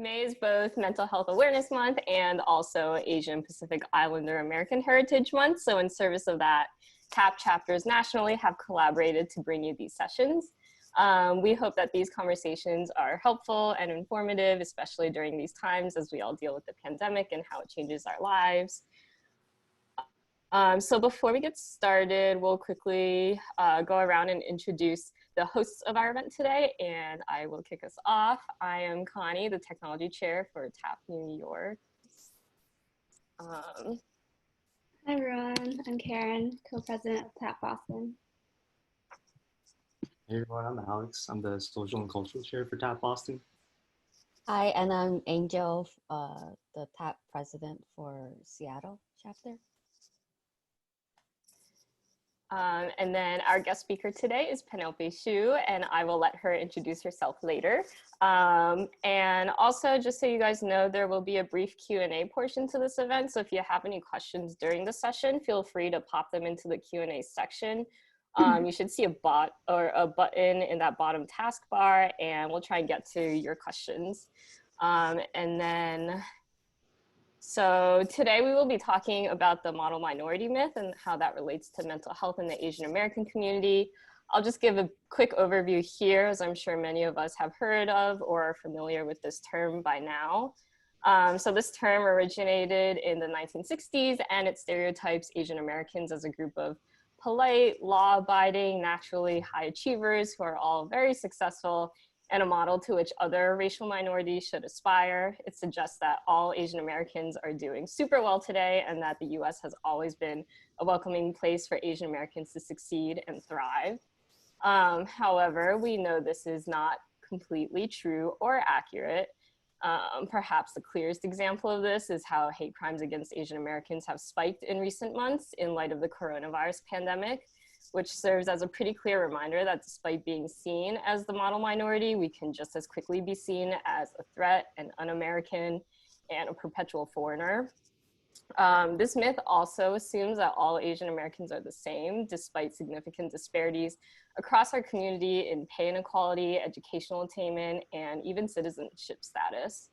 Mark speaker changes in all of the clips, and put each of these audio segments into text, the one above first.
Speaker 1: May is both Mental Health Awareness Month and also Asian Pacific Islander American Heritage Month. So in service of that, TAP chapters nationally have collaborated to bring you these sessions. We hope that these conversations are helpful and informative, especially during these times as we all deal with the pandemic and how it changes our lives. So before we get started, we'll quickly go around and introduce the hosts of our event today, and I will kick us off. I am Connie, the technology chair for TAP New York.
Speaker 2: Hi everyone, I'm Karen, co-president of TAP Boston.
Speaker 3: Hey everyone, I'm Alex. I'm the social and cultural chair for TAP Boston.
Speaker 4: Hi, and I'm Angel, the TAP president for Seattle chapter.
Speaker 1: And then our guest speaker today is Penelope Hsu, and I will let her introduce herself later. And also, just so you guys know, there will be a brief Q&A portion to this event. So if you have any questions during the session, feel free to pop them into the Q&A section. You should see a button in that bottom taskbar, and we'll try and get to your questions. So today we will be talking about the model minority myth and how that relates to mental health in the Asian American community. I'll just give a quick overview here, as I'm sure many of us have heard of or are familiar with this term by now. So this term originated in the 1960s, and it stereotypes Asian Americans as a group of polite, law-abiding, naturally high achievers who are all very successful and a model to which other racial minorities should aspire. It suggests that all Asian Americans are doing super well today and that the US has always been a welcoming place for Asian Americans to succeed and thrive. However, we know this is not completely true or accurate. Perhaps the clearest example of this is how hate crimes against Asian Americans have spiked in recent months in light of the coronavirus pandemic, which serves as a pretty clear reminder that despite being seen as the model minority, we can just as quickly be seen as a threat, an un-American, and a perpetual foreigner. This myth also assumes that all Asian Americans are the same, despite significant disparities across our community in pay inequality, educational attainment, and even citizenship status.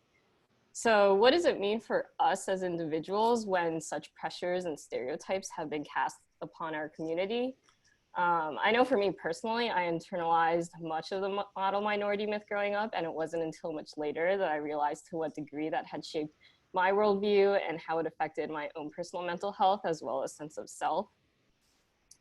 Speaker 1: So what does it mean for us as individuals when such pressures and stereotypes have been cast upon our community? I know for me personally, I internalized much of the model minority myth growing up, and it wasn't until much later that I realized to what degree that had shaped my worldview and how it affected my own personal mental health as well as sense of self.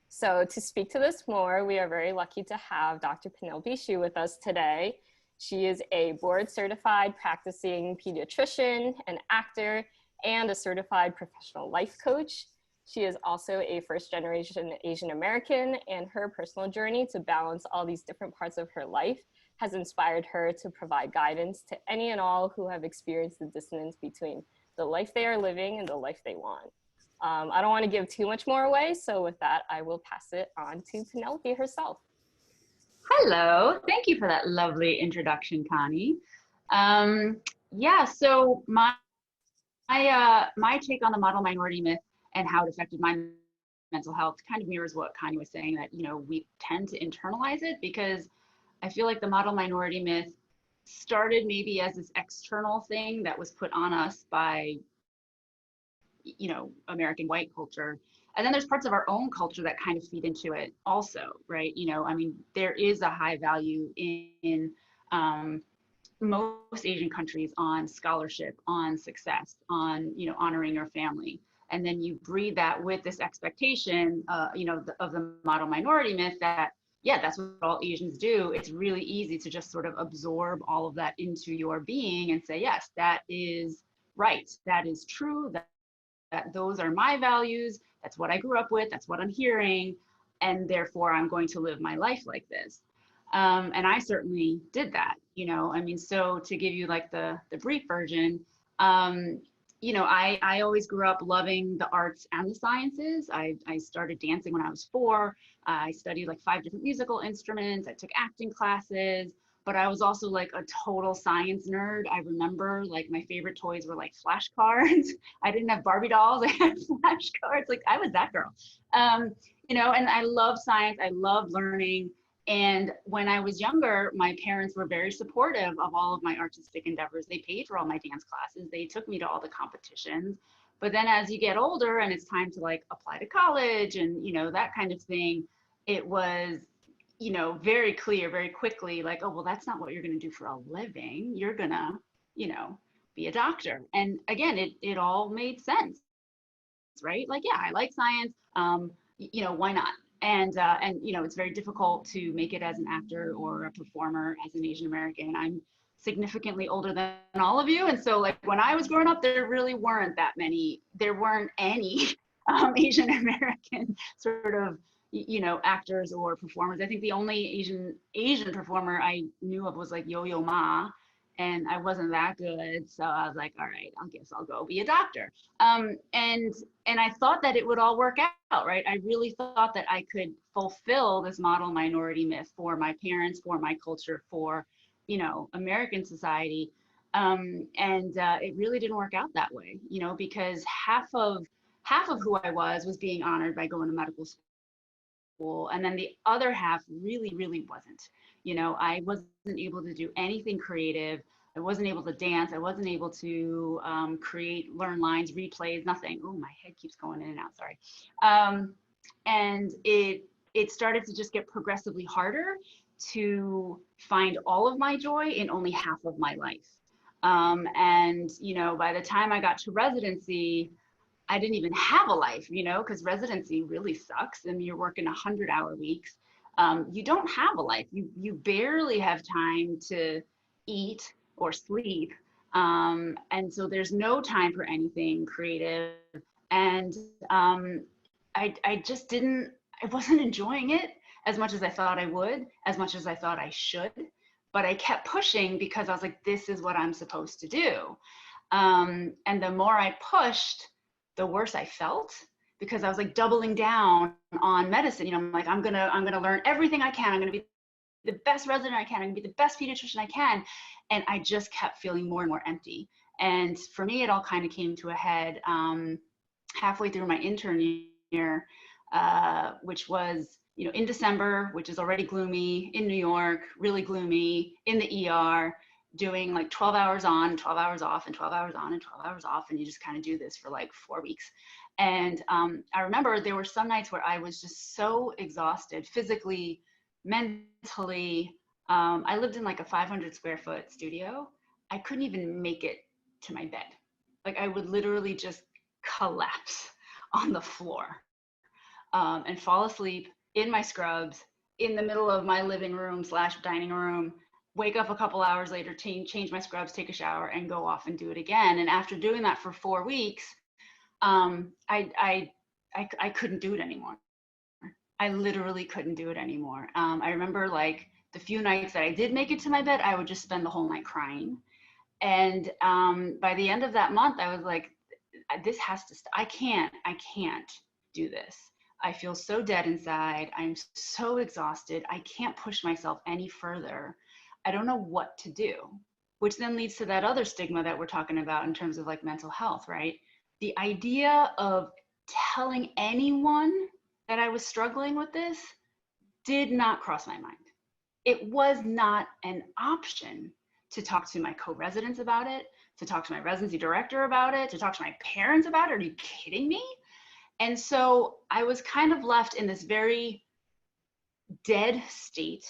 Speaker 1: So to speak to this more, we are very lucky to have Dr. Penelope Hsu with us today. She is a board-certified practicing pediatrician, an actor, and a certified professional life coach. She is also a first-generation Asian American, and her personal journey to balance all these different parts of her life has inspired her to provide guidance to any and all who have experienced the dissonance between the life they are living and the life they want. I don't want to give too much more away, so with that, I will pass it on to Penelope herself.
Speaker 5: Hello, thank you for that lovely introduction, Connie. Yeah, so my take on the model minority myth and how it affected my mental health kind of mirrors what Connie was saying, that, you know, we tend to internalize it because I feel like the model minority myth started maybe as this external thing that was put on us by, you know, American white culture. And then there's parts of our own culture that kind of feed into it also, right? You know, I mean, there is a high value in most Asian countries on scholarship, on success, on, you know, honoring your family. And then you breed that with this expectation, you know, of the model minority myth that, yeah, that's what all Asians do. It's really easy to just sort of absorb all of that into your being and say, yes, that is right. That is true. That those are my values. That's what I grew up with. That's what I'm hearing. And therefore, I'm going to live my life like this. And I certainly did that, you know, I mean, so to give you like the brief version, you know, I always grew up loving the arts and the sciences. I started dancing when I was 4. I studied like 5 different musical instruments. I took acting classes, but I was also like a total science nerd. I remember like my favorite toys were like flashcards. I didn't have Barbie dolls, I had flashcards. Like I was that girl. You know, and I love science. I love learning. And when I was younger, my parents were very supportive of all of my artistic endeavors. They paid for all my dance classes. They took me to all the competitions. But then as you get older and it's time to like apply to college and, you know, that kind of thing, it was, you know, very clear very quickly, like, oh, well, that's not what you're going to do for a living. You're going to, you know, be a doctor. And again, it all made sense, right? Like, yeah, I like science. You know, why not? And you know, it's very difficult to make it as an actor or a performer as an Asian American. I'm significantly older than all of you, and so like when I was growing up, there really weren't that many. There weren't any Asian American sort of, you know, actors or performers. I think the only Asian performer I knew of was like Yo-Yo Ma, and I wasn't that good, so I was like, all right, I guess I'll go be a doctor. And I thought that it would all work out, right? I really thought that I could fulfill this model minority myth for my parents, for my culture, for, you know, American society. It really didn't work out that way, you know, because half of who I was being honored by going to medical school, and then the other half really wasn't. You know, I wasn't able to do anything creative. I wasn't able to dance. I wasn't able to learn lines, replays, nothing. Oh, my head keeps going in and out, sorry. And it started to just get progressively harder to find all of my joy in only half of my life. And, you know, by the time I got to residency, I didn't even have a life, you know, because residency really sucks. And you're working 100-hour weeks. You don't have a life. You barely have time to eat or sleep. And so there's no time for anything creative. And I just I wasn't enjoying it as much as I thought I would, as much as I thought I should. But I kept pushing because I was like, this is what I'm supposed to do. And the more I pushed, the worse I felt, because I was like doubling down on medicine. You know, I'm like, I'm gonna learn everything I can. I'm gonna be the best resident I can. I'm gonna be the best pediatrician I can. And I just kept feeling more and more empty. And for me, it all kind of came to a head halfway through my intern year, which was, you know, in December, which is already gloomy, in New York, really gloomy, in the ER, doing like 12 hours on, 12 hours off, and 12 hours on and 12 hours off. And you just kind of do this for like 4 weeks. And I remember there were some nights where I was just so exhausted, physically, mentally. I lived in like a 500 square foot studio. I couldn't even make it to my bed. Like I would literally just collapse on the floor and fall asleep in my scrubs in the middle of my living room / dining room, wake up a couple hours later, change my scrubs, take a shower, and go off and do it again. And after doing that for 4 weeks, I couldn't do it anymore. I literally couldn't do it anymore. I remember like the few nights that I did make it to my bed, I would just spend the whole night crying. And by the end of that month, I was like, this has to stop. I can't do this. I feel so dead inside. I'm so exhausted. I can't push myself any further. I don't know what to do, which then leads to that other stigma that we're talking about in terms of like mental health, right? The idea of telling anyone that I was struggling with this did not cross my mind. It was not an option to talk to my co-residents about it, to talk to my residency director about it, to talk to my parents about it. Are you kidding me? And so I was kind of left in this very dead state,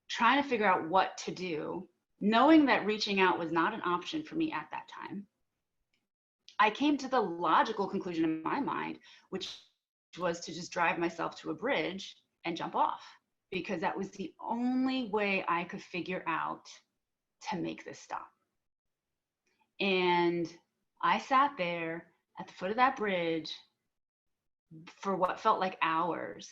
Speaker 5: trying to figure out what to do, knowing that reaching out was not an option for me at that time. I came to the logical conclusion in my mind, which was to just drive myself to a bridge and jump off, because that was the only way I could figure out to make this stop. And I sat there at the foot of that bridge for what felt like hours,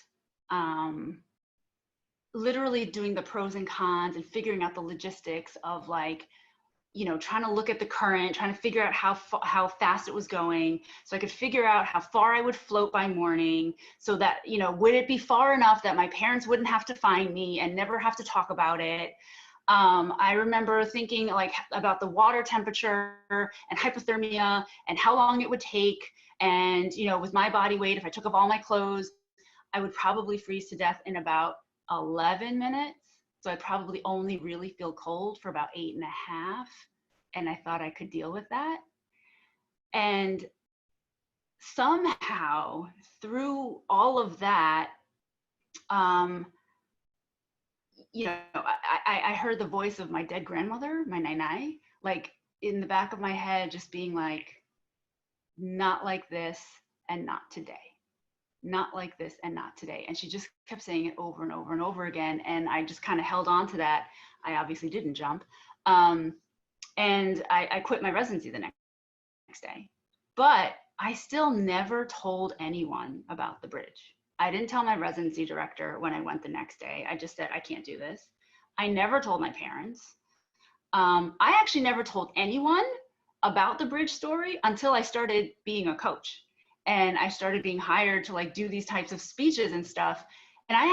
Speaker 5: literally doing the pros and cons and figuring out the logistics of like, you know, trying to look at the current, trying to figure out how fast it was going, so I could figure out how far I would float by morning, so that, you know, would it be far enough that my parents wouldn't have to find me and never have to talk about it. I remember thinking like about the water temperature and hypothermia and how long it would take. And, you know, with my body weight, if I took off all my clothes, I would probably freeze to death in about 11 minutes. So I probably only really feel cold for about 8.5. And I thought I could deal with that. And somehow through all of that, you know, I heard the voice of my dead grandmother, my nai, like in the back of my head, just being like, not like this and not today. Not like this and not today. And she just kept saying it over and over and over again. And I just kind of held on to that. I obviously didn't jump. And I quit my residency the next day. But I still never told anyone about the bridge. I didn't tell my residency director when I went the next day. I just said, I can't do this. I never told my parents. I actually never told anyone about the bridge story until I started being a coach. And I started being hired to like do these types of speeches and stuff. And I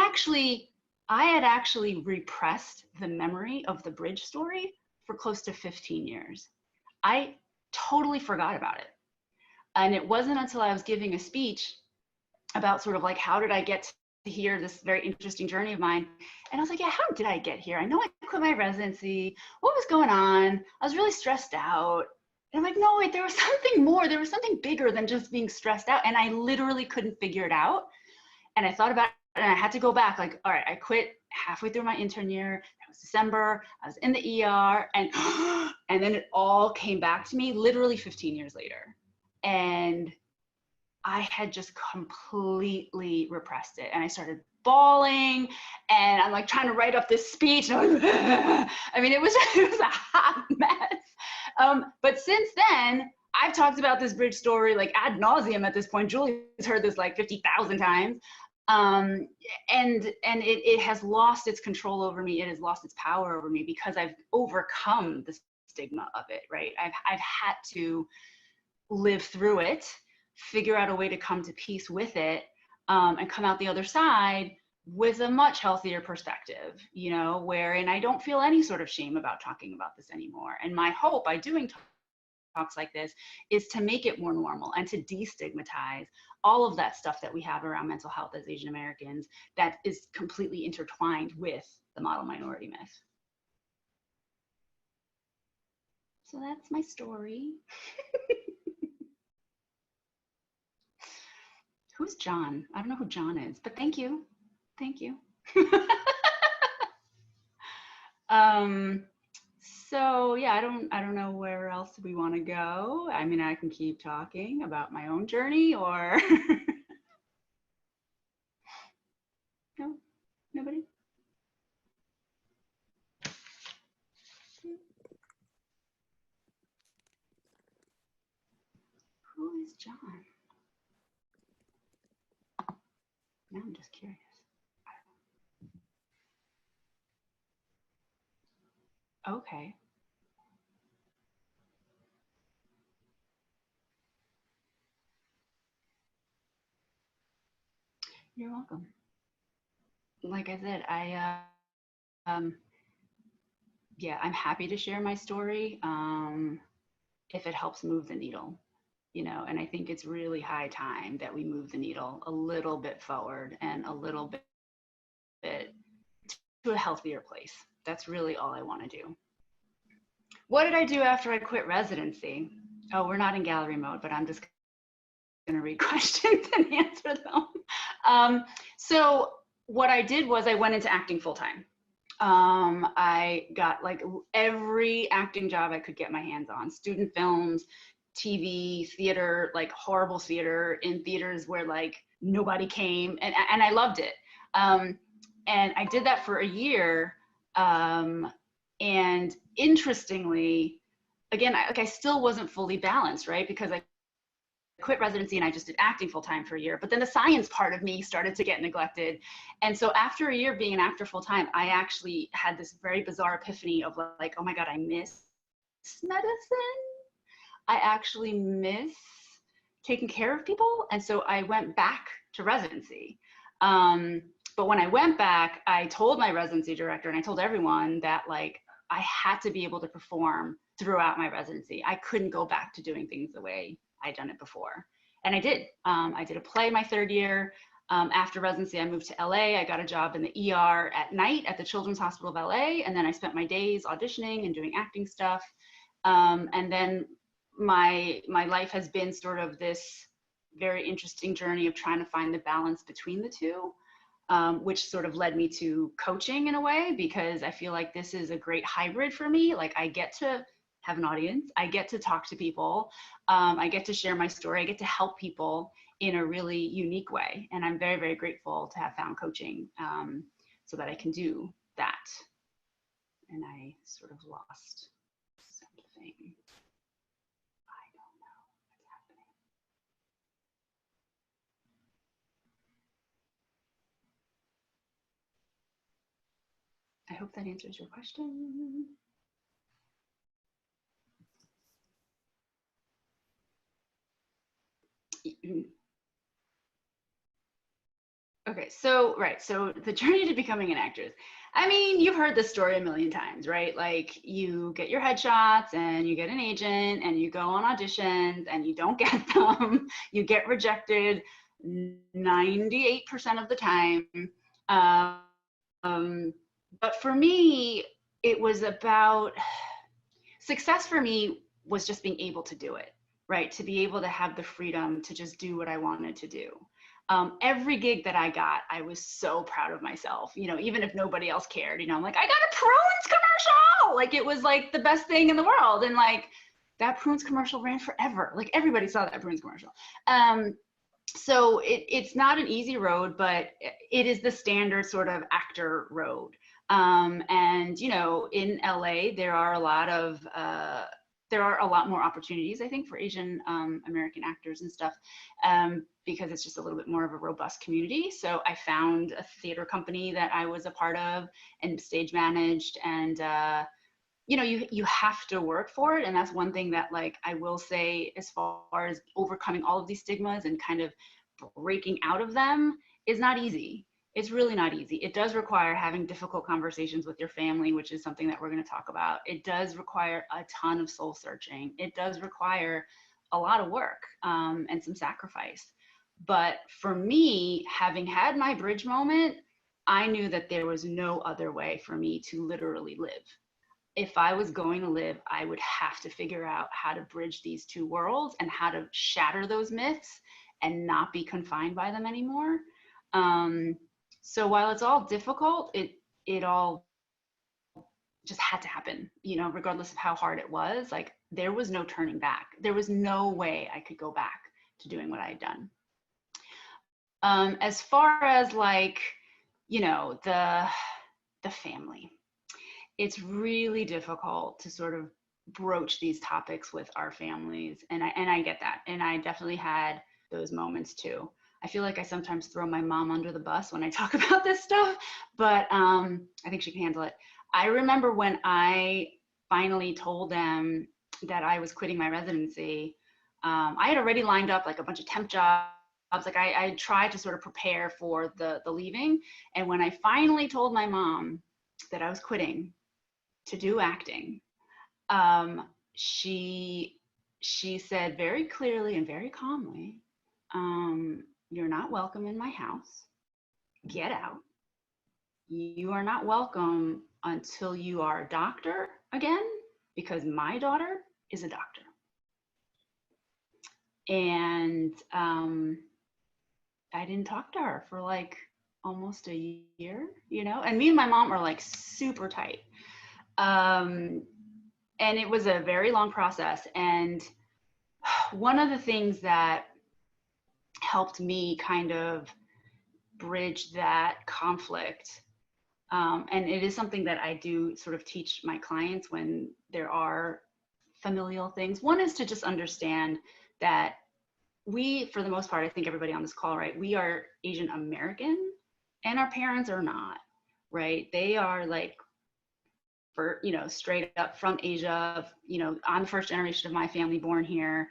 Speaker 5: had actually repressed the memory of the bridge story for close to 15 years. I totally forgot about it. And it wasn't until I was giving a speech about sort of like, how did I get to hear this very interesting journey of mine? And I was like, yeah, how did I get here? I know I quit my residency. What was going on? I was really stressed out. And I'm like, no, wait, there was something more. There was something bigger than just being stressed out. And I literally couldn't figure it out. And I thought about it and I had to go back like, all right, I quit halfway through my intern year. It was December. I was in the ER and then it all came back to me literally 15 years later. And I had just completely repressed it. And I started bawling and I'm like trying to write up this speech. And I'm like, I mean, it was a hot mess. But since then, I've talked about this bridge story like ad nauseum at this point. Julie's heard this like 50,000 times. And it has lost its control over me. It has lost its power over me because I've overcome the stigma of it, right? I've had to live through it, figure out a way to come to peace with it, and come out the other side with a much healthier perspective, you know, wherein I don't feel any sort of shame about talking about this anymore. And my hope by doing talks like this is to make it more normal and to destigmatize all of that stuff that we have around mental health as Asian Americans that is completely intertwined with the model minority myth. So that's my story. Who's John? I don't know who John is, but thank you. Thank you. So yeah, I don't know where else we want to go. I mean, I can keep talking about my own journey or no, nobody. Who is John? Now I'm just curious. Okay. You're welcome. Like I said, yeah, I'm happy to share my story if it helps move the needle, you know, and I think it's really high time that we move the needle a little bit forward and a little bit to a healthier place. That's really all I want to do. What did I do after I quit residency? Oh, we're not in gallery mode, but I'm just going to read questions and answer them. So what I did was I went into acting full time. I got like every acting job I could get my hands on, student films, TV, theater, like horrible theater in theaters where like nobody came, and I loved it. And I did that for a year. And interestingly, again, I still wasn't fully balanced, right? Because I quit residency and I just did acting full time for a year, but then the science part of me started to get neglected. And so after a year being an actor full time, I actually had this very bizarre epiphany of like, oh my God, I miss medicine. I actually miss taking care of people. And so I went back to residency. But when I went back, I told my residency director and I told everyone that like, I had to be able to perform throughout my residency. I couldn't go back to doing things the way I'd done it before. And I did. I did a play my third year. After residency, I moved to LA. I got a job in the ER at night at the Children's Hospital of LA. And then I spent my days auditioning and doing acting stuff. And then my life has been sort of this very interesting journey of trying to find the balance between the two, which sort of led me to coaching in a way, because I feel like this is a great hybrid for me. Like I get to have an audience, I get to talk to people, I get to share my story, I get to help people in a really unique way. And I'm very, very grateful to have found coaching so that I can do that. And I sort of lost something. I don't know what's happening. I hope that answers your question. Okay, so, right, so the journey to becoming an actress. I mean, you've heard this story a million times, right? Like you get your headshots and you get an agent and you go on auditions and you don't get them. You get rejected 98% of the time. But for me, it was about, success for me was just being able to do it, right? To be able to have the freedom to just do what I wanted to do. Every gig that I got, I was so proud of myself, you know, even if nobody else cared, you know, I'm like, I got a Prunes commercial. Like it was like the best thing in the world. And like that Prunes commercial ran forever. Like everybody saw that Prunes commercial. So it's not an easy road, but it is the standard sort of actor road. And, you know, in LA, there are a lot more opportunities, I think, for Asian American actors and stuff, because it's just a little bit more of a robust community. So I found a theater company that I was a part of and stage managed, and you know, you have to work for it. And that's one thing that, like, I will say, as far as overcoming all of these stigmas and kind of breaking out of them is not easy. It's really not easy. It does require having difficult conversations with your family, which is something that we're going to talk about. It does require a ton of soul searching. It does require a lot of work and some sacrifice. But for me, having had my bridge moment, I knew that there was no other way for me to literally live. If I was going to live, I would have to figure out how to bridge these two worlds and how to shatter those myths and not be confined by them anymore. So while it's all difficult, it all just had to happen, you know, regardless of how hard it was. Like there was no turning back. There was no way I could go back to doing what I had done. As far as, like, you know, the family, it's really difficult to sort of broach these topics with our families. And I get that. And I definitely had those moments too. I feel like I sometimes throw my mom under the bus when I talk about this stuff, but I think she can handle it. I remember when I finally told them that I was quitting my residency, I had already lined up like a bunch of temp jobs. Like I tried to sort of prepare for the leaving. And when I finally told my mom that I was quitting to do acting, she said very clearly and very calmly, you're not welcome in my house. Get out. You are not welcome until you are a doctor again, because my daughter is a doctor. And I didn't talk to her for like almost a year, you know, and me and my mom are like super tight. And it was a very long process. And one of the things that helped me kind of bridge that conflict, and it is something that I do sort of teach my clients when there are familial things. One is to just understand that we, for the most part, I think everybody on this call, right, we are Asian American and our parents are not, right? They are like, for, you know, straight up from Asia, you know, I'm the first generation of my family born here.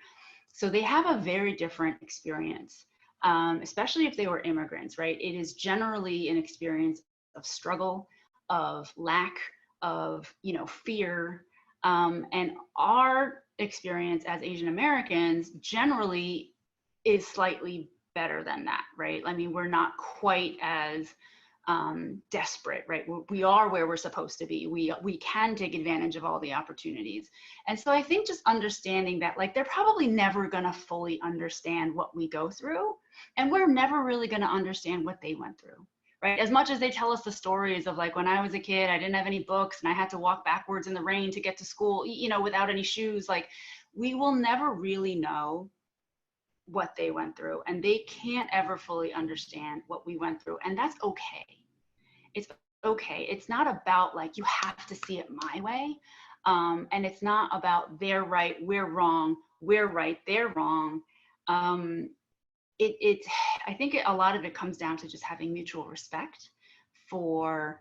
Speaker 5: So they have a very different experience, especially if they were immigrants, right? It is generally an experience of struggle, of lack, of, you know, fear. And our experience as Asian Americans generally is slightly better than that, right? I mean, we're not quite as desperate, right? We are where we're supposed to be. We can take advantage of all the opportunities. And so I think just understanding that, like, they're probably never going to fully understand what we go through, and we're never really going to understand what they went through, right? As much as they tell us the stories of, like, when I was a kid, I didn't have any books and I had to walk backwards in the rain to get to school, you know, without any shoes, like, we will never really know what they went through, and they can't ever fully understand what we went through, and that's okay. It's okay. It's not about, like, you have to see it my way, and it's not about they're right, we're wrong, we're right, they're wrong. I think a lot of it comes down to just having mutual respect for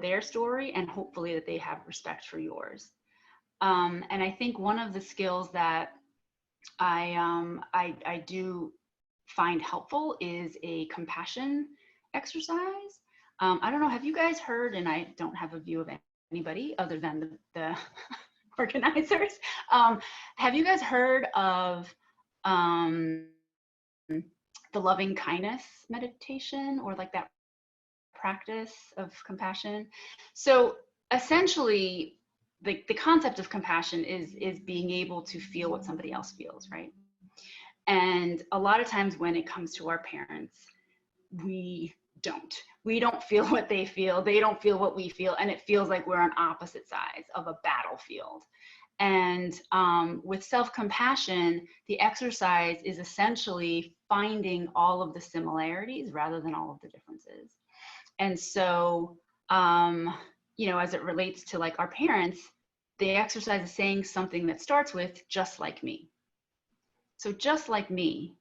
Speaker 5: their story, and hopefully that they have respect for yours. And I think one of the skills that I do find helpful is a compassion exercise. I don't know, have you guys heard, and I don't have a view of anybody other than the organizers. Have you guys heard of the loving kindness meditation, or like that practice of compassion? So essentially, the concept of compassion is being able to feel what somebody else feels, right? And a lot of times when it comes to our parents, we don't feel what they feel, they don't feel what we feel, and it feels like we're on opposite sides of a battlefield. And with self-compassion, the exercise is essentially finding all of the similarities rather than all of the differences. And so you know, as it relates to, like, our parents, the exercise is saying something that starts with just like me. So just like me,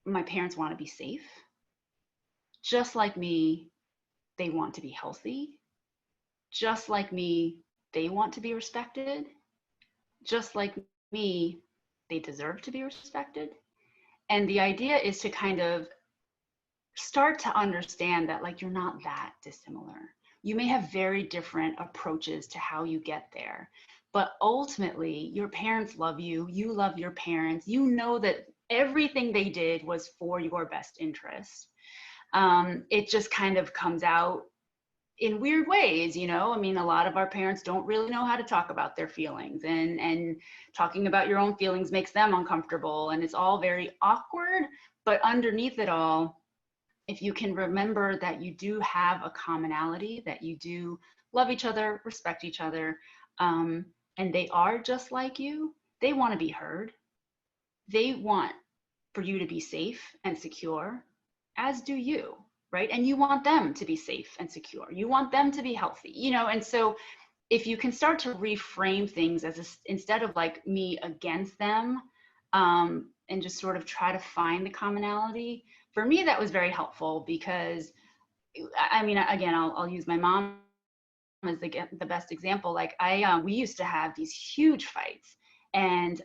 Speaker 5: my parents want to be safe. Just like me, they want to be healthy. Just like me, they want to be respected. Just like me, they deserve to be respected. And the idea is to kind of start to understand that, like, you're not that dissimilar. You may have very different approaches to how you get there, but ultimately your parents love you, you love your parents, you know that everything they did was for your best interest. It just kind of comes out in weird ways, you know? I mean, a lot of our parents don't really know how to talk about their feelings, and talking about your own feelings makes them uncomfortable, and it's all very awkward. But underneath it all, if you can remember that you do have a commonality, that you do love each other, respect each other, and they are just like you, they want to be heard. They want for you to be safe and secure, as do you, right? And you want them to be safe and secure. You want them to be healthy, you know? And so if you can start to reframe things as instead of, like, me against them, and just sort of try to find the commonality, for me, that was very helpful, because, I mean, again, I'll use my mom as the best example. Like, we used to have these huge fights, and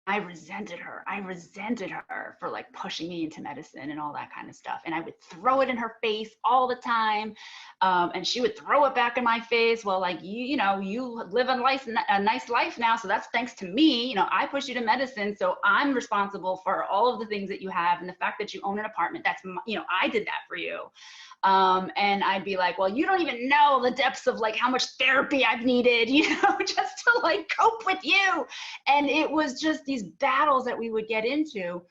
Speaker 5: I resented her. I resented her for, like, pushing me into medicine and all that kind of stuff. And I would throw it in her face all the time. And she would throw it back in my face. Well, like, you know, you live a nice life now. So that's thanks to me. You know, I pushed you to medicine. So I'm responsible for all of the things that you have. And the fact that you own an apartment, that's, you know, I did that for you. And I'd be like, well, you don't even know the depths of, like, how much therapy I've needed, you know, just to, like, cope with you. And it was just these battles that we would get into.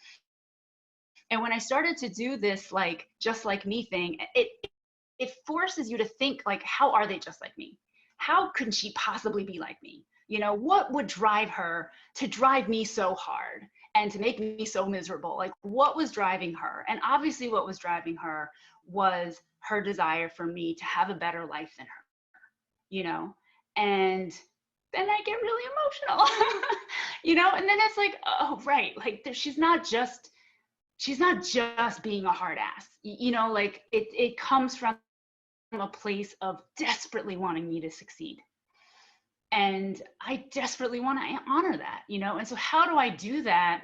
Speaker 5: And when I started to do this, like, just like me thing, it forces you to think, like, how are they just like me? How could she possibly be like me? You know, what would drive her to drive me so hard and to make me so miserable? Like, what was driving her? And obviously what was driving her was her desire for me to have a better life than her, you know? And then I get really emotional, you know? And then it's like, oh, right. Like, she's not just being a hard ass, you know? Like, it comes from a place of desperately wanting me to succeed. And I desperately want to honor that, you know? And so how do I do that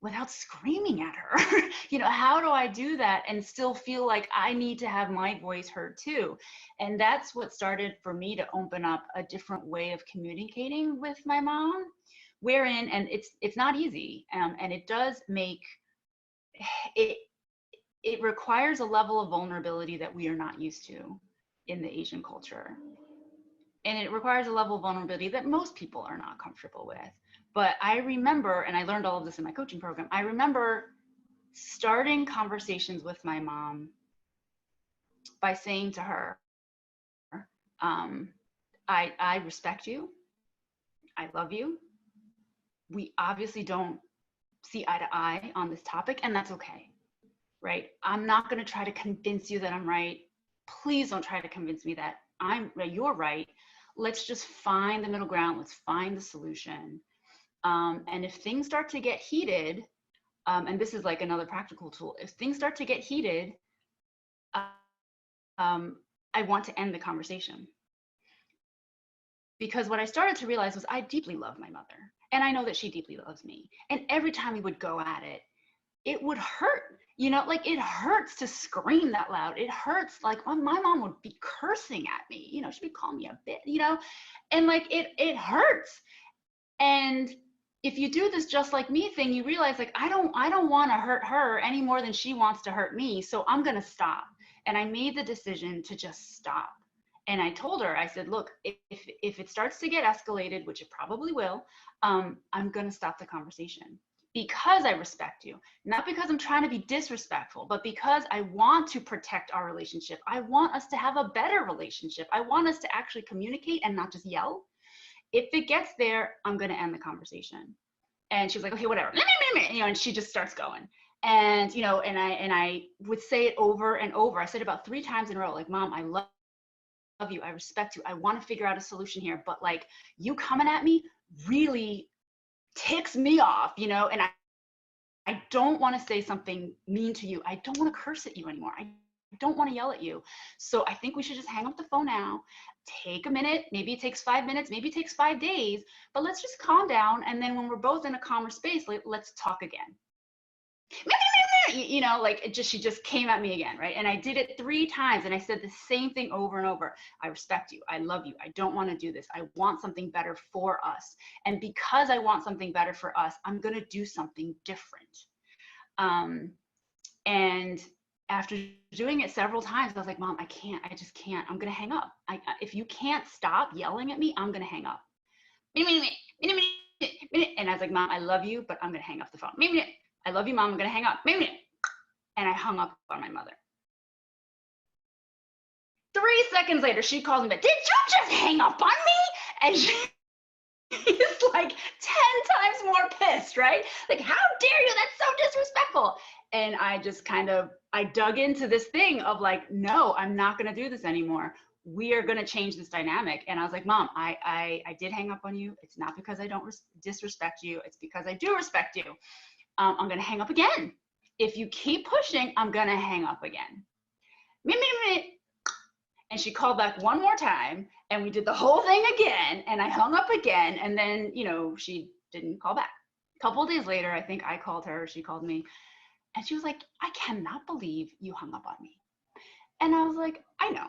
Speaker 5: without screaming at her? You know, how do I do that and still feel like I need to have my voice heard too? And that's what started for me to open up a different way of communicating with my mom, wherein, and it's not easy, and it does make it, it requires a level of vulnerability that we are not used to in the Asian culture. And it requires a level of vulnerability that most people are not comfortable with. But I remember, and I learned all of this in my coaching program, I remember starting conversations with my mom by saying to her, I respect you, I love you. We obviously don't see eye to eye on this topic, and that's okay, right? I'm not gonna try to convince you that I'm right. Please don't try to convince me that you're right. Let's just find the middle ground. Let's find the solution. And if things start to get heated, and this is like another practical tool, if things start to get heated, I want to end the conversation. Because what I started to realize was I deeply love my mother, and I know that she deeply loves me. And every time we would go at it, it would hurt, you know, like it hurts to scream that loud. It hurts, like my mom would be cursing at me, you know, she'd be calling me a bitch, you know, and like it hurts. And if you do this just like me thing, you realize like, I don't want to hurt her any more than she wants to hurt me. So I'm going to stop. And I made the decision to just stop. And I told her, I said, look, if it starts to get escalated, which it probably will, I'm going to stop the conversation because I respect you, not because I'm trying to be disrespectful, but because I want to protect our relationship. I want us to have a better relationship. I want us to actually communicate and not just yell. If it gets there, I'm going to end the conversation. And she was like, okay, whatever, you know, and she just starts going. And, you know, and I would say it over and over. I said about 3 times in a row, like, Mom, I love you, I respect you, I want to figure out a solution here, but like you coming at me really ticks me off, you know, and I don't want to say something mean to you. I don't want to curse at you anymore. I don't want to yell at you. So I think we should just hang up the phone now, take a minute, maybe it takes 5 minutes, maybe it takes 5 days, but let's just calm down. And then when we're both in a calmer space, let's talk again. You know, like she just came at me again, right? And I did it 3 times, and I said the same thing over and over. I respect you, I love you, I don't want to do this, I want something better for us. And because I want something better for us, I'm going to do something different. And after doing it several times, I was like, Mom, I just can't, I'm going to hang up. If you can't stop yelling at me, I'm going to hang up. And I was like, Mom, I love you, but I'm going to hang up the phone. I love you, Mom, I'm going to hang up. And I hung up on my mother. 3 seconds later, she calls me back. Did you just hang up on me? And she is like 10 times more pissed, right? Like, how dare you? That's so disrespectful. And I just I dug into this thing of like, no, I'm not going to do this anymore. We are going to change this dynamic. And I was like, Mom, I did hang up on you. It's not because I don't disrespect you. It's because I do respect you. I'm going to hang up again. If you keep pushing, I'm going to hang up again. And she called back one more time, and we did the whole thing again, and I hung up again. And then, you know, she didn't call back. A couple of days later, I think I called her, she called me, and she was like, I cannot believe you hung up on me. And I was like, I know,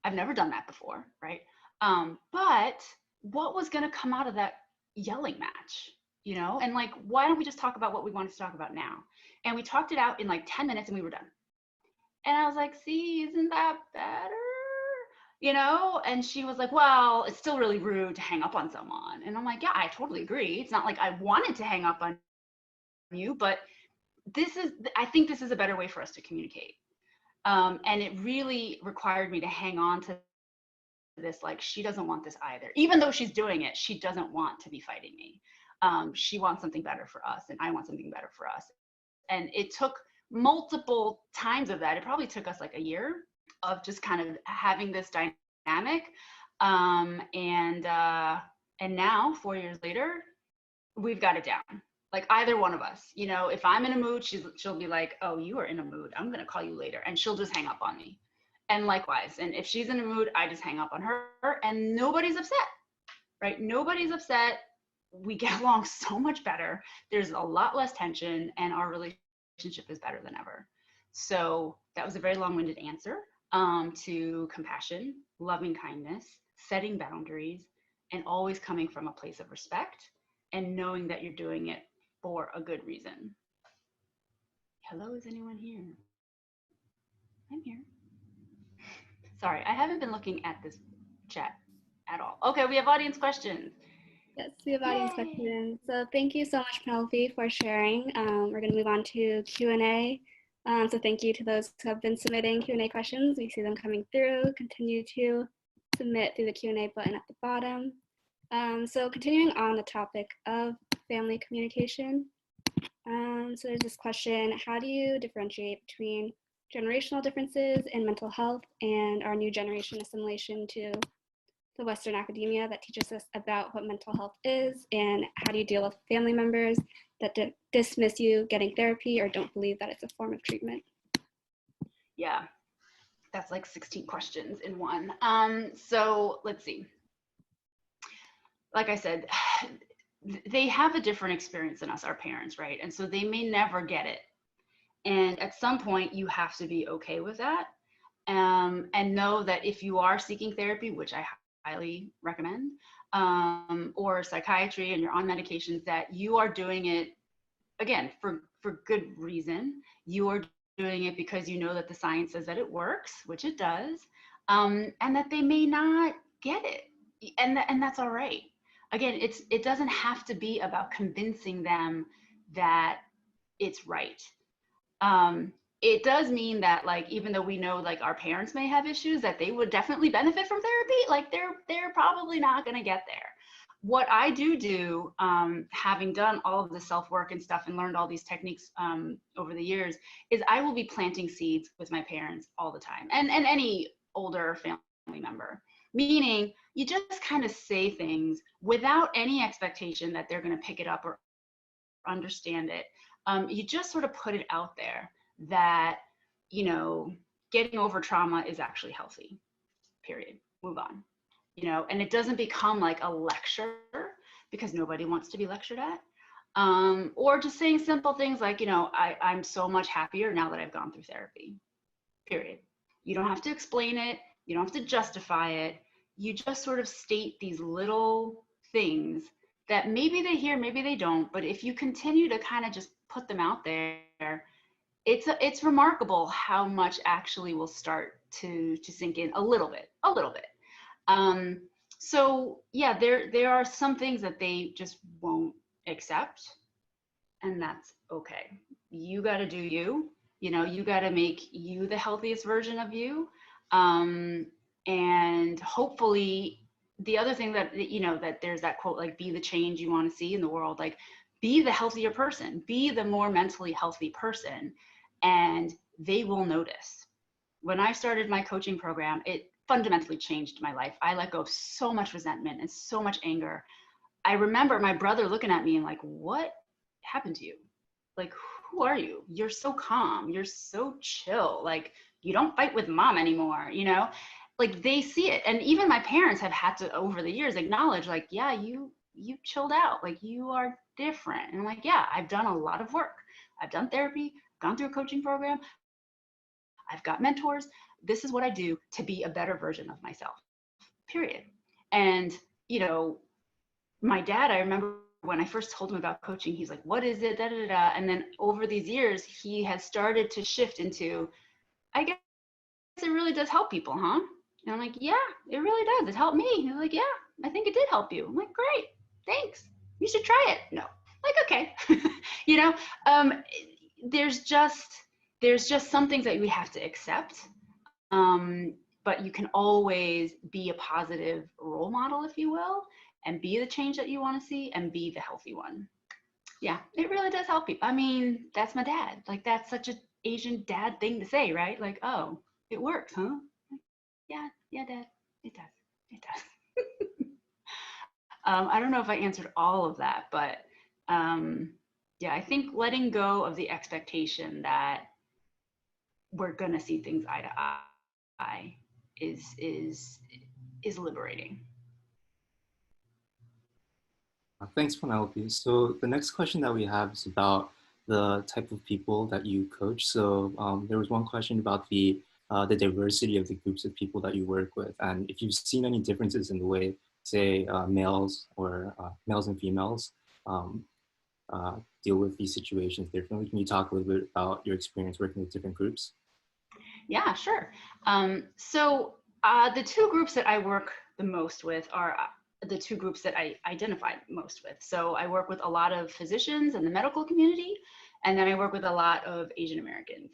Speaker 5: I've never done that before, right? But what was going to come out of that yelling match? You know, and like, why don't we just talk about what we wanted to talk about now? And we talked it out in like 10 minutes and we were done. And I was like, see, isn't that better? You know? And she was like, well, it's still really rude to hang up on someone. And I'm like, yeah, I totally agree. It's not like I wanted to hang up on you, but I think this is a better way for us to communicate. And it really required me to hang on to this, like, she doesn't want this either. Even though she's doing it, she doesn't want to be fighting me. She wants something better for us, and I want something better for us. And it took multiple times of that. It probably took us like a year of just kind of having this dynamic. And now 4 years later, we've got it down. Like either one of us, you know, if I'm in a mood, she'll be like, oh, you are in a mood, I'm going to call you later. And she'll just hang up on me. And likewise. And if she's in a mood, I just hang up on her, and nobody's upset, right? Nobody's upset. We get along so much better. There's a lot less tension, and our relationship is better than ever. So that was a very long-winded answer to compassion, loving kindness, setting boundaries, and always coming from a place of respect. and knowing that you're doing it for a good reason. Hello, is anyone here? I'm here. Sorry, I haven't been looking at this chat at all. Okay, we have audience questions.
Speaker 2: Yes, we have audience questions. So thank you so much, Penelope, for sharing. We're going to move on to Q&A. So thank you to those who have been submitting Q&A questions. We see them coming through. Continue to submit through the Q&A button at the bottom. So continuing on the topic of family communication. So there's this question: how do you differentiate between generational differences in mental health and our new generation assimilation to the Western academia that teaches us about what mental health is, and how do you deal with family members that dismiss you getting therapy or don't believe that it's a form of treatment?
Speaker 5: Yeah, that's like 16 questions in one. So let's see. Like I said, they have a different experience than us, our parents, right? And so they may never get it. And at some point you have to be okay with that. And know that if you are seeking therapy, which I highly recommend, or psychiatry, and you're on medications, that you are doing it, again, for good reason. You are doing it because you know that the science says that it works, which it does, and that they may not get it. And that's all right. Again, it doesn't have to be about convincing them that it's right. It does mean that, like, even though we know like our parents may have issues, that they would definitely benefit from therapy, like they're probably not going to get there. What I do, having done all of the self-work and stuff and learned all these techniques over the years, is I will be planting seeds with my parents all the time, and any older family member. Meaning, you just kind of say things without any expectation that they're going to pick it up or understand it. You just sort of put it out there that, you know, getting over trauma is actually healthy, period. Move on. You know, and it doesn't become like a lecture, because nobody wants to be lectured at. Or just saying simple things like, you know, I'm so much happier now that I've gone through therapy, period. You don't have to explain it. You don't have to justify it. You just sort of state these little things that maybe they hear, maybe they don't, but if you continue to kind of just put them out there, it's remarkable how much actually will start to sink in a little bit. So yeah, there are some things that they just won't accept, and that's okay. You got to do you. You know, you got to make you the healthiest version of you. And hopefully, the other thing that, you know, that there's that quote, like, be the change you want to see in the world, like, be the healthier person, be the more mentally healthy person, and they will notice. When I started my coaching program, it fundamentally changed my life. I let go of so much resentment and so much anger. I remember my brother looking at me and like, what happened to you? Like, who are you? You're so calm. You're so chill. Like, you don't fight with mom anymore, you know? Like, they see it. And even my parents have had to, over the years, acknowledge, like, yeah, you chilled out. Like, you are different. And I'm like, yeah, I've done a lot of work. I've done therapy, gone through a coaching program. I've got mentors. This is what I do to be a better version of myself, period. And, you know, my dad, I remember when I first told him about coaching, he's like, what is it? Da, da, da, da. And then over these years, he has started to shift into, I guess it really does help people, huh? And I'm like, yeah, it really does. It helped me. He's like, yeah, I think it did help you. I'm like, great, thanks. You should try it. No, like, okay. You know, there's just some things that we have to accept. But you can always be a positive role model, if you will, and be the change that you want to see and be the healthy one. Yeah, it really does help people. I mean, that's my dad. Like, that's such an Asian dad thing to say, right? Like, oh, it works, huh? Yeah, Dad, it does. I don't know if I answered all of that, but yeah, I think letting go of the expectation that we're gonna see things eye to eye is liberating.
Speaker 3: Thanks, Penelope. So the next question that we have is about the type of people that you coach. So there was one question about the diversity of the groups of people that you work with, and if you've seen any differences in the way, say, males and females um, deal with these situations differently. Can you talk a little bit about your experience working with different groups?
Speaker 5: Yeah, sure. The two groups that I work the most with are the two groups that I identify most with. So I work with a lot of physicians in the medical community, and then I work with a lot of Asian Americans.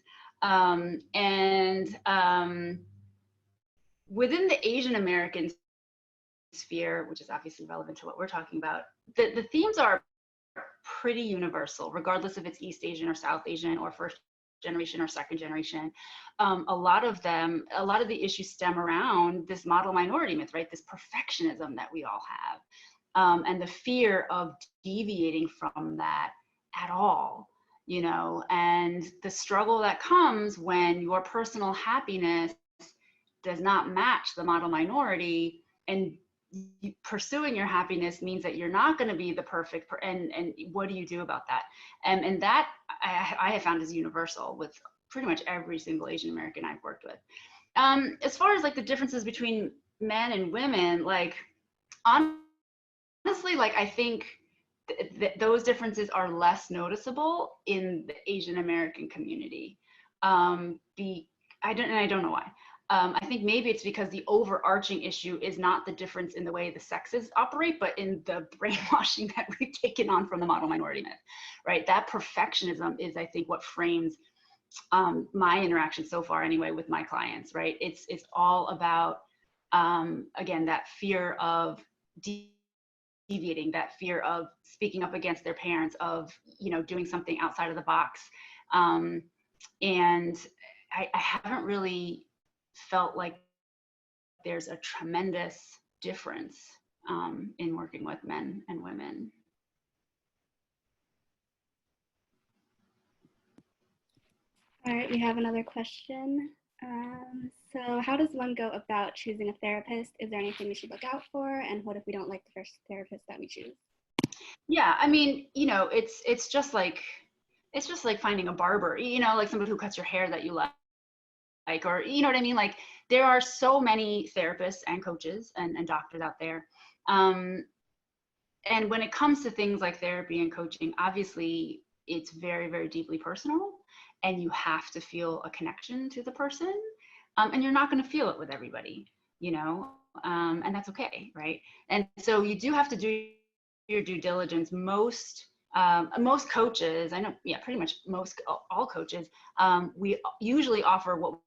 Speaker 5: Within the Asian American sphere, which is obviously relevant to what we're talking about, the themes are pretty universal, regardless if it's East Asian or South Asian or first generation or second generation. A lot of the issues stem around this model minority myth, right? This perfectionism that we all have, and the fear of deviating from that at all, you know, and the struggle that comes when your personal happiness does not match the model minority, and pursuing your happiness means that you're not going to be the perfect and what do you do about that? And that I have found is universal with pretty much every single Asian American I've worked with. As far as like the differences between men and women, like honestly, like I think those differences are less noticeable in the Asian American community. I don't know why. I think maybe it's because the overarching issue is not the difference in the way the sexes operate, but in the brainwashing that we've taken on from the model minority myth, right? That perfectionism is, I think, what frames my interaction so far anyway with my clients, right? It's all about, again, that fear of deviating, that fear of speaking up against their parents, of, you know, doing something outside of the box. And I haven't really felt like there's a tremendous difference in working with men and women.
Speaker 2: All right, we have another question. So how does one go about choosing a therapist? Is there anything we should look out for? And what if we don't like the first therapist that we choose?
Speaker 5: Yeah, I mean, you know, it's just like finding a barber, you know, like somebody who cuts your hair that you like, or you know what I mean? Like there are so many therapists and coaches and doctors out there. And when it comes to things like therapy and coaching, obviously it's very, very deeply personal, and you have to feel a connection to the person. And you're not going to feel it with everybody, you know, and that's okay, right? And so you do have to do your due diligence. Most coaches, I know, yeah, pretty much all coaches, we usually offer what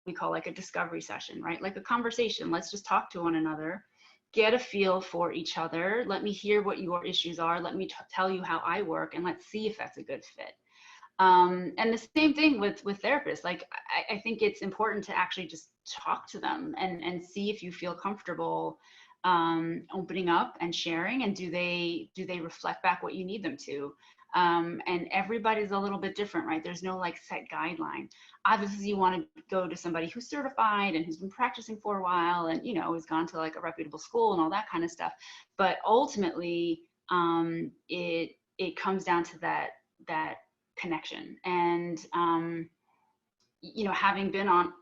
Speaker 5: we call like a discovery session, right? Like a conversation. Let's just talk to one another, get a feel for each other. Let me hear what your issues are. Let me tell you how I work, and let's see if that's a good fit. And the same thing with therapists. Like I think it's important to actually just talk to them and see if you feel comfortable opening up and sharing, and do they reflect back what you need them to. And everybody's a little bit different, right? There's no like set guideline. Obviously you want to go to somebody who's certified and who's been practicing for a while, and you know, has gone to like a reputable school and all that kind of stuff. But ultimately it comes down to that connection. And you know, having been on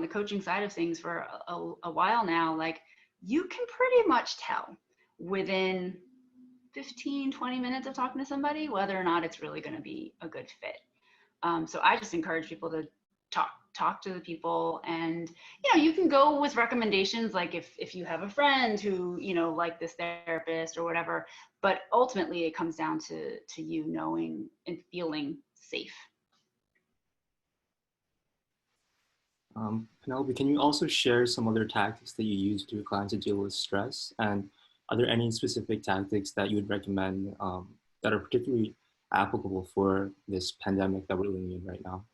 Speaker 5: the coaching side of things for a while now, like you can pretty much tell within 15-20 minutes of talking to somebody whether or not it's really going to be a good fit. So I just encourage people to talk to the people, and you know, you can go with recommendations, like if you have a friend who, you know, like this therapist or whatever, but ultimately it comes down to you knowing and feeling safe.
Speaker 3: Penelope, can you also share some other tactics that you use to your clients to deal with stress? And are there any specific tactics that you would recommend that are particularly applicable for this pandemic that we're living in right now?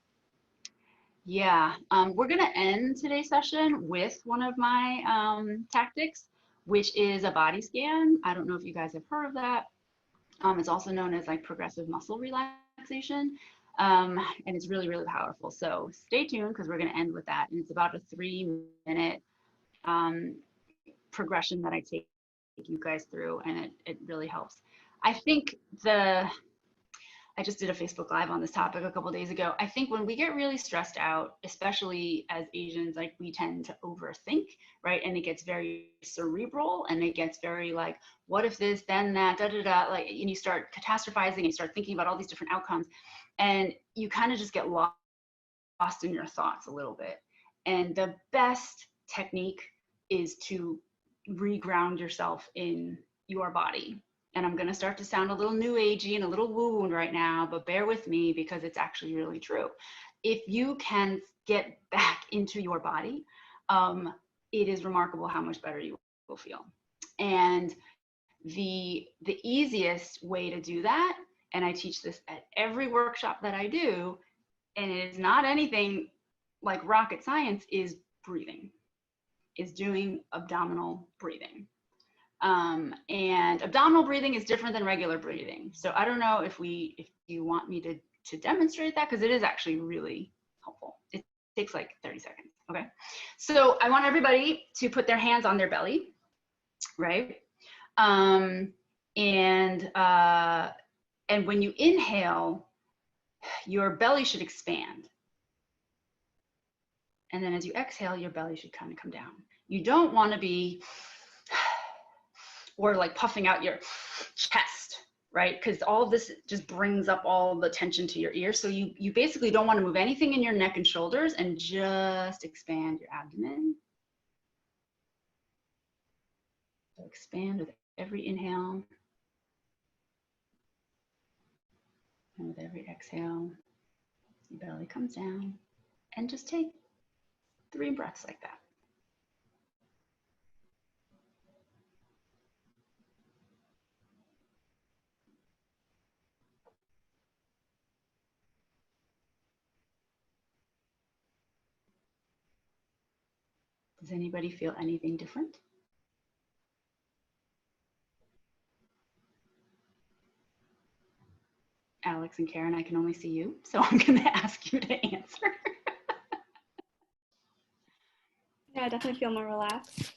Speaker 5: Yeah, we're going to end today's session with one of my tactics, which is a body scan. I don't know if you guys have heard of that. It's also known as like progressive muscle relaxation. And it's really, really powerful. So stay tuned, because we're going to end with that. And it's about a 3-minute progression that I take you guys through, and it really helps. I think I just did a Facebook Live on this topic a couple days ago. I think when we get really stressed out, especially as Asians, like we tend to overthink, right? And it gets very cerebral and it gets very like, what if this, then that, da da da, like, and you start catastrophizing and you start thinking about all these different outcomes, and you kind of just get lost in your thoughts a little bit. And the best technique is to reground yourself in your body. And I'm going to start to sound a little new agey and a little woo-woo right now, but bear with me because it's actually really true. If you can get back into your body, it is remarkable how much better you will feel. And the easiest way to do that, and I teach this at every workshop that I do, and it is not anything like rocket science, is breathing, is doing abdominal breathing. And abdominal breathing is different than regular breathing. So I don't know if you want me to demonstrate that, because it is actually really helpful. It takes like 30 seconds, okay? So I want everybody to put their hands on their belly, right? And when you inhale, your belly should expand. And then as you exhale, your belly should kind of come down. You don't want to be, or like puffing out your chest, right? Because all of this just brings up all the tension to your ear. So you basically don't want to move anything in your neck and shoulders, and just expand your abdomen. So expand with every inhale. And with every exhale, your belly comes down. And just take 3 breaths like that. Does anybody feel anything different? Alex and Karen, I can only see you, so I'm going to ask you to answer.
Speaker 2: Yeah, I definitely feel more relaxed.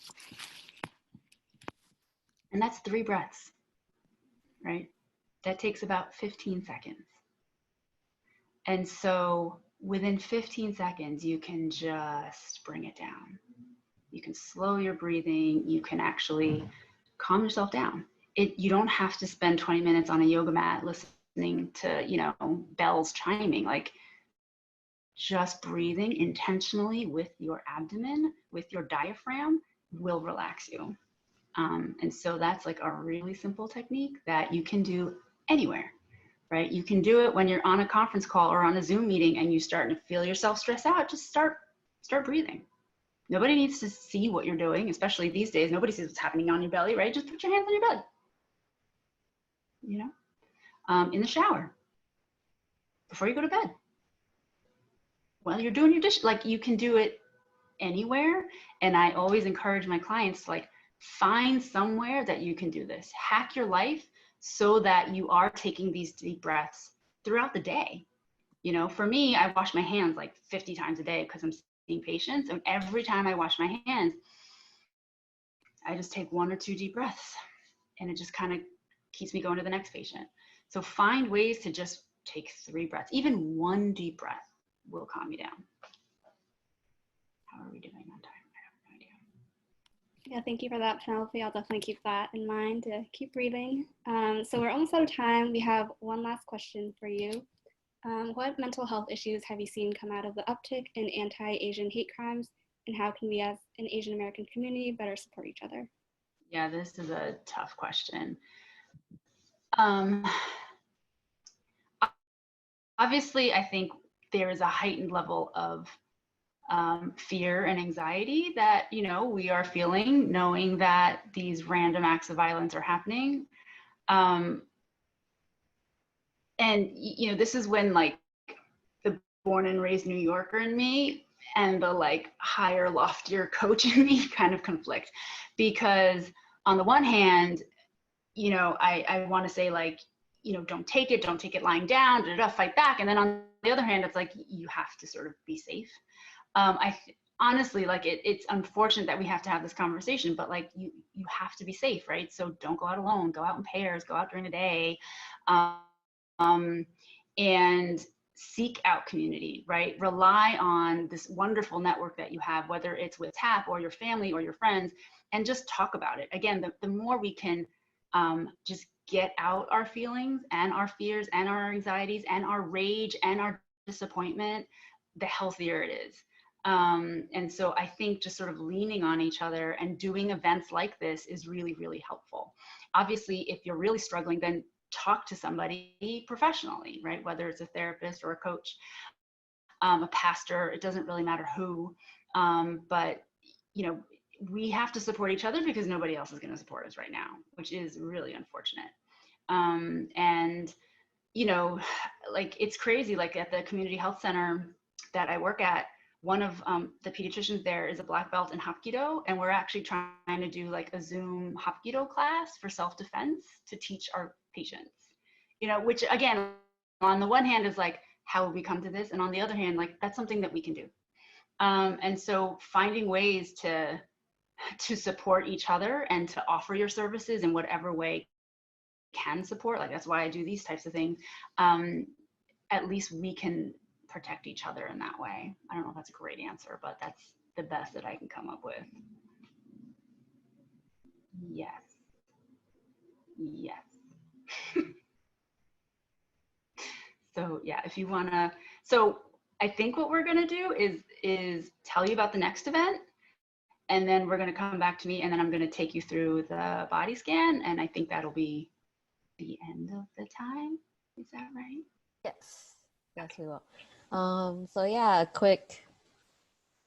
Speaker 5: And that's 3 breaths, right? That takes about 15 seconds. And so within 15 seconds, you can just bring it down. You can slow your breathing. You can actually calm yourself down. You don't have to spend 20 minutes on a yoga mat listening to, you know, bells chiming. Like, just breathing intentionally with your abdomen, with your diaphragm, will relax you. And so that's like a really simple technique that you can do anywhere, right? You can do it when you're on a conference call or on a Zoom meeting and you start to feel yourself stress out. Just start breathing. Nobody needs to see what you're doing, especially these days. Nobody sees what's happening on your belly, right? Just put your hands on your belly, you know, in the shower, before you go to bed, while you're doing your dish. Like, you can do it anywhere. And I always encourage my clients to like find somewhere that you can do this. Hack your life so that you are taking these deep breaths throughout the day. You know, for me, I wash my hands like 50 times a day because I'm seeing patients. And every time I wash my hands, I just take 1 or 2 deep breaths, and it just kind of keeps me going to the next patient. So find ways to just take 3 breaths. Even 1 deep breath will calm you down. How are we doing on time? I have no idea.
Speaker 2: Yeah, thank you for that, Penelope. I'll definitely keep that in mind to keep breathing. So we're almost out of time. We have one last question for you. What mental health issues have you seen come out of the uptick in anti-Asian hate crimes, and how can we as an Asian American community better support each other?
Speaker 5: Yeah, this is a tough question. Obviously, I think there is a heightened level of fear and anxiety that, you know, we are feeling, knowing that these random acts of violence are happening. And, you know, this is when like the born and raised New Yorker in me and the like higher, loftier coach in me kind of conflict. Because on the one hand, you know, I want to say like, you know, don't take it lying down, fight back. And then on the other hand, it's like, you have to sort of be safe. Honestly, like it's unfortunate that we have to have this conversation, but like you have to be safe, right? So don't go out alone, go out in pairs, go out during the day. and seek out community, right? Rely on this wonderful network that you have, whether it's with TAP or your family or your friends, and just talk about it. Again, the more we can just get out our feelings and our fears and our anxieties and our rage and our disappointment, the healthier it is. And so I think just sort of leaning on each other and doing events like this is really, really helpful. Obviously, if you're really struggling, then talk to somebody professionally, right? Whether it's a therapist or a coach, a pastor, it doesn't really matter who. But, you know, we have to support each other because nobody else is going to support us right now, which is really unfortunate. And, you know, like it's crazy, like at the community health center that I work at, one of the pediatricians there is a black belt in Hapkido, and we're actually trying to do like a Zoom Hapkido class for self-defense to teach our patients, you know, which again, on the one hand is like, how would we come to this? And on the other hand, like that's something that we can do. And so finding ways to support each other and to offer your services in whatever way can support, like that's why I do these types of things. At least we can protect each other in that way. I don't know if that's a great answer, but that's the best that I can come up with. Yes. Yes. So yeah, if you wanna, so I think what we're gonna do is tell you about the next event, and then we're gonna come back to me, and then I'm gonna take you through the body scan, and I think that'll be the end of the time. Is that right?
Speaker 4: Yes, yes, we will. So yeah, a quick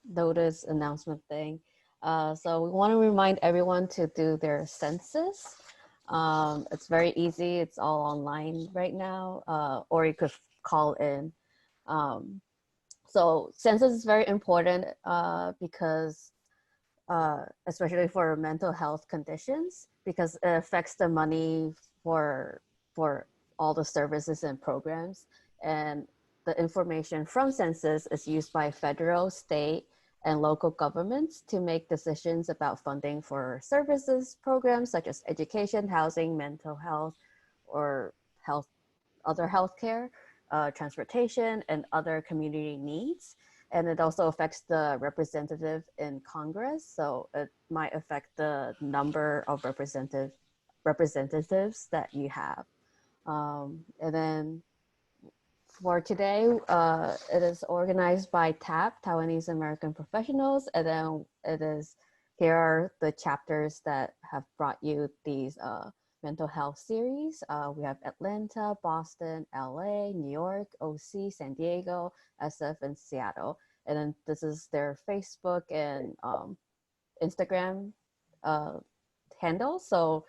Speaker 4: notice announcement thing. So we want to remind everyone to do their census. It's very easy. It's all online right now, or you could call in. So census is very important because especially for mental health conditions, because it affects the money for all the services and programs. And the information from census is used by federal, state, and local governments to make decisions about funding for services programs such as education, housing, mental health, or other healthcare, transportation, and other community needs. And it also affects the representative in Congress. So it might affect the number of representatives that you have. And then for today, it is organized by TAP, Taiwanese American Professionals. And then here are the chapters that have brought you these mental health series. We have Atlanta, Boston, LA, New York, OC, San Diego, SF, and Seattle. And then this is their Facebook and Instagram handle. So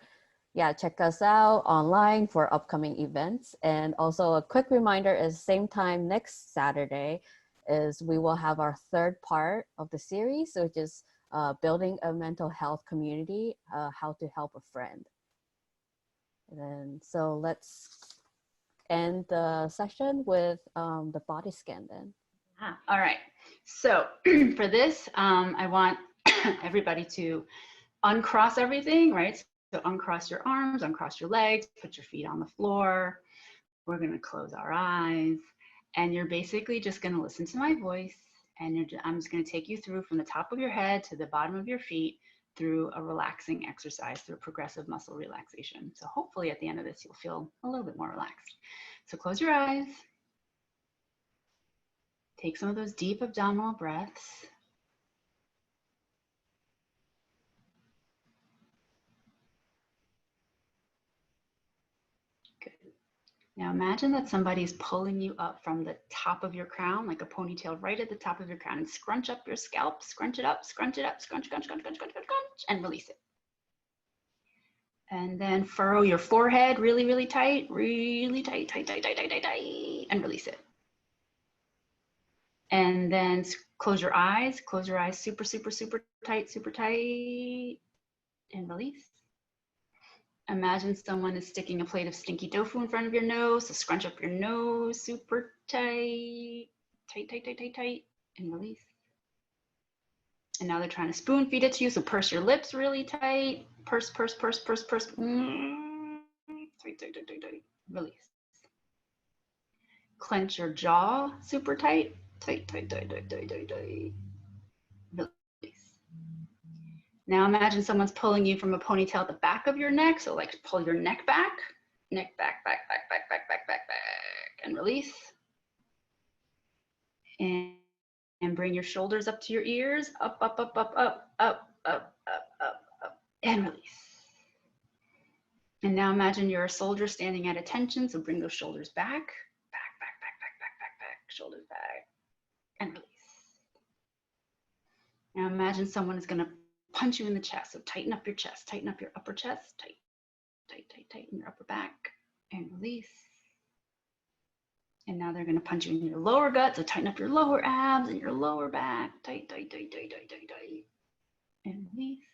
Speaker 4: yeah, check us out online for upcoming events. And also a quick reminder is same time next Saturday is we will have our third part of the series, which is building a mental health community, how to help a friend. And then, so let's end the session with the body scan then.
Speaker 5: All right. So for this, I want everybody to uncross everything, right? So uncross your arms, uncross your legs, put your feet on the floor. We're going to close our eyes, and you're basically just going to listen to my voice, and I'm just going to take you through from the top of your head to the bottom of your feet through a relaxing exercise, through progressive muscle relaxation. So hopefully at the end of this, you'll feel a little bit more relaxed. So close your eyes. Take some of those deep abdominal breaths. Good. Now imagine that somebody's pulling you up from the top of your crown, like a ponytail right at the top of your crown, and scrunch up your scalp, scrunch it up, scrunch it up, scrunch, scrunch, scrunch, scrunch, scrunch, scrunch, scrunch, and release it. And then furrow your forehead really, really tight, tight, tight, tight, tight, tight, tight, and release it. And then close your eyes super, super, super tight, and release. Imagine someone is sticking a plate of stinky tofu in front of your nose, so scrunch up your nose super tight, tight, tight, tight, tight, tight, and release. And now they're trying to spoon feed it to you, so purse your lips really tight, purse, purse, purse, purse, purse, tight, tight, tight, tight, tight, release. Clench your jaw super tight. Tight, tight, tight, tight, tight, tight, tight. Release. Now imagine someone's pulling you from a ponytail at the back of your neck. So like pull your neck back, back, back, back, back, back, back, back, and release. And bring your shoulders up to your ears, up, up, up, up, up, up, up, up, up, up, and release. And now imagine you're a soldier standing at attention. So bring those shoulders back, back, back, back, back, back, back, back, shoulders back, and release. Now imagine someone is going to punch you in the chest. So tighten up your chest, tighten up your upper chest, tight, tight, tight, tighten your upper back, and release. And now they're going to punch you in your lower gut. So tighten up your lower abs and your lower back, tight, tight, tight, tight, tight, tight, tight, and release.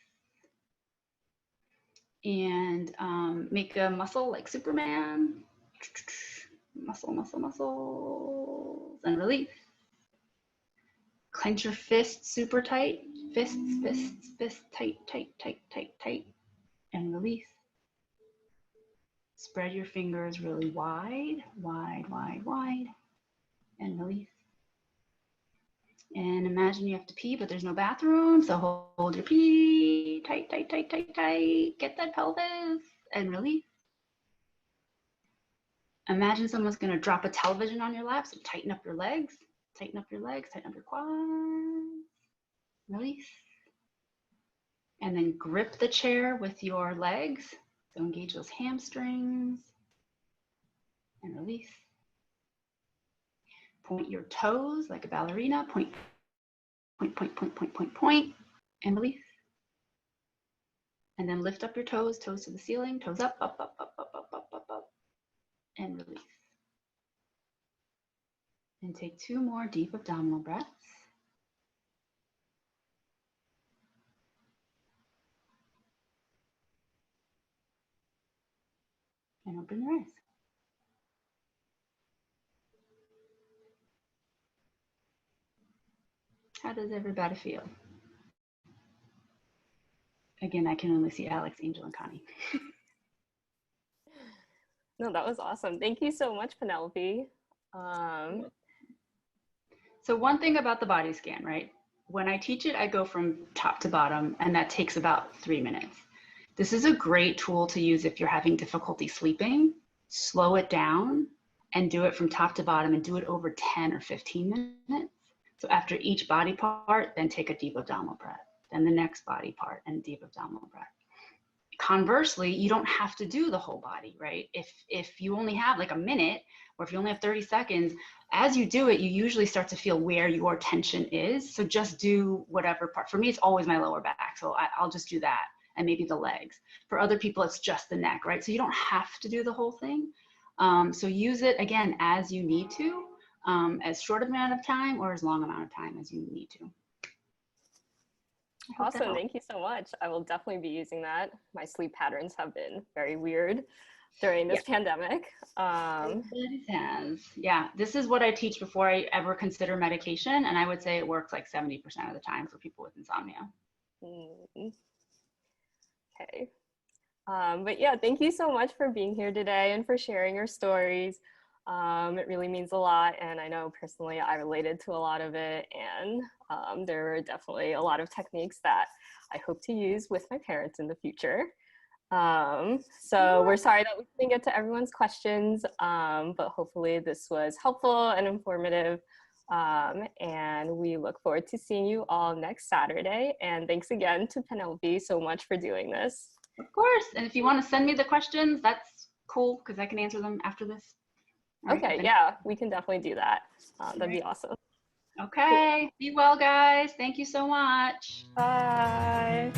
Speaker 5: And make a muscle like Superman. Muscle, muscle, muscles, and release. Clench your fists super tight. Fists, fists, fists, tight, tight, tight, tight, tight, and release. Spread your fingers really wide, wide, wide, wide, and release. And imagine you have to pee, but there's no bathroom, so hold your pee, tight, tight, tight, tight, tight. Get that pelvis, and release. Imagine someone's gonna drop a television on your lap, so tighten up your legs, tighten up your legs, tighten up your quads, release. And then grip the chair with your legs, so engage those hamstrings, and release. Point your toes like a ballerina, point, point, point, point, point, point, point, and release. And then lift up your toes, toes to the ceiling, toes up, up, up, up, up, up, up, up, up, and release. And take 2 more deep abdominal breaths. And open your eyes. How does everybody feel? Again, I can only see Alex, Angel, and Connie.
Speaker 1: No, that was awesome. Thank you so much, Penelope.
Speaker 5: So one thing about the body scan, right? When I teach it, I go from top to bottom, and that takes about 3 minutes. This is a great tool to use if you're having difficulty sleeping. Slow it down and do it from top to bottom, and do it over 10 or 15 minutes. So after each body part, then take a deep abdominal breath, then the next body part and deep abdominal breath. Conversely, you don't have to do the whole body, right? If you only have like a minute, or if you only have 30 seconds, as you do it, you usually start to feel where your tension is. So just do whatever part. For me, it's always my lower back. So I'll just do that, and maybe the legs. For other people, it's just the neck, right? So you don't have to do the whole thing. So use it, again, as you need to, as short amount of time or as long amount of time as you need to.
Speaker 1: Awesome, thank you so much. I will definitely be using that. My sleep patterns have been very weird during this pandemic.
Speaker 5: Yeah, this is what I teach before I ever consider medication, and I would say it works like 70% of the time for people with insomnia.
Speaker 1: Okay. But yeah, thank you so much for being here today and for sharing your stories. It really means a lot, and I know personally I related to a lot of it, and there are definitely a lot of techniques that I hope to use with my parents in the future. So we're sorry that we didn't get to everyone's questions, but hopefully this was helpful and informative, and we look forward to seeing you all next Saturday. And thanks again to Penelope so much for doing this.
Speaker 5: Of course, and if you want to send me the questions, that's cool, because I can answer them after this.
Speaker 1: Okay, yeah, we can definitely do that. That'd be awesome.
Speaker 5: Okay, be well, guys. Thank you so much.
Speaker 1: Bye.